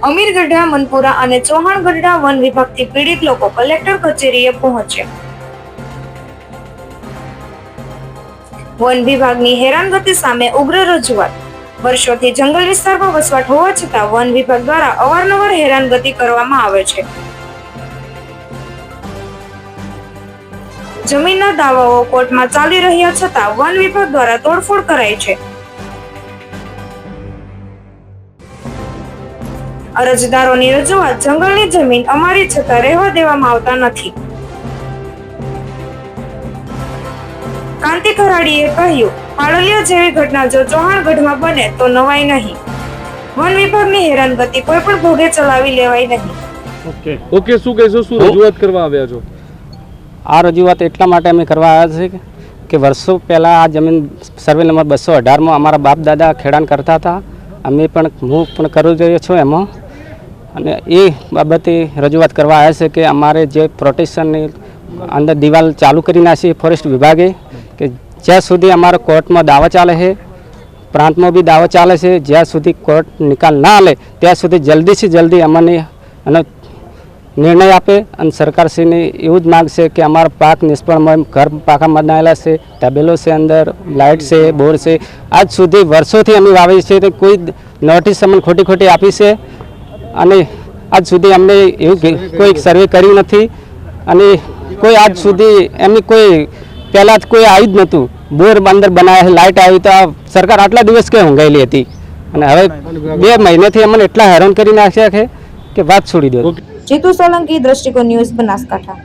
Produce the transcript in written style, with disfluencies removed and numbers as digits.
અમીરગઢડા, મનપુરા અને ચૌહાણગઢડા વન વિભાગથી પીડિત લોકો કલેક્ટર કચેરીએ પહોંચ્યા. વન વિભાગની હેરાનગતિ સામે ઉગ્ર રજૂઆત. વર્ષોથી જંગલ વિસ્તારમાં વસવાટ હોવા છતાં વન વિભાગ દ્વારા અવારનવાર હેરાનગતિ કરવામાં આવે છે. જમીનના દાવાઓ કોર્ટમાં ચાલી રહ્યા છતાં વન વિભાગ દ્વારા તોડફોડ કરાય છે. અરજદારોની રજૂઆત, જંગલની જમીન અમારી છતાં રહેવા દેવામાં આવતા નથી. કાંતિ ખરાડીએ કહ્યું, પાડલિયા જેવી ઘટના જો ચૌહાણગઢમાં બને તો નવાઈ નહીં. વન વિભાગની હેરાનગતિ કોઈ પણ ભોગે ચલાવી લેવાય નહીં. ઓકે, શું કહેશો? શું રજૂઆત કરવા આવ્યા છો? આ રજૂઆત એટલા માટે અમે કરવા આવ્યા છે કે વર્ષો પહેલાં આ જમીન સર્વે નંબર 218માં અમારા બાપ દાદા ખેડાણ કરતા હતા. અમે પણ હું પણ કરી રહ્યો છું એમાં, અને એ બાબતે રજૂઆત કરવા આવ્યા છે કે અમારે જે પ્રોટેક્શનની અંદર દિવાલ ચાલુ કરી નાખી ફોરેસ્ટ વિભાગે, કે જ્યાં સુધી અમારા કોર્ટમાં દાવા ચાલે છે, પ્રાંતમાં બી દાવા ચાલે છે, જ્યાં સુધી કોર્ટ નિકાલ ના લે ત્યાં સુધી જલ્દીથી જલ્દી અમને અને નિર્ણય આપે. અને સરકારશ્રીને એવું જ માગ છે કે અમારા પાક નિષ્ફળમાં ઘર પાકા બનાવેલા છે, તબેલો છે, અંદર લાઇટ છે, બોર છે, આજ સુધી વર્ષોથી અમે વાવીએ છીએ તો કોઈ નોટિસ અમને ખોટી આપી છે, અને આજ સુધી અમને એવું કોઈ સર્વે કર્યું નથી, અને કોઈ આજ સુધી એમની કોઈ પહેલાં કોઈ આવ્યું જ નહોતું. બોર અંદર બનાવ્યા, લાઇટ આવી તો સરકાર આટલા દિવસ કે ઊંઘાયેલી હતી, અને હવે 2 મહિનાથી અમને એટલા હેરાન કરી નાખ્યા છે કે વાત છોડી દો. જીતુ સોલંકી, દ્રષ્ટિકોણ ન્યૂઝ, બનાસકાંઠા.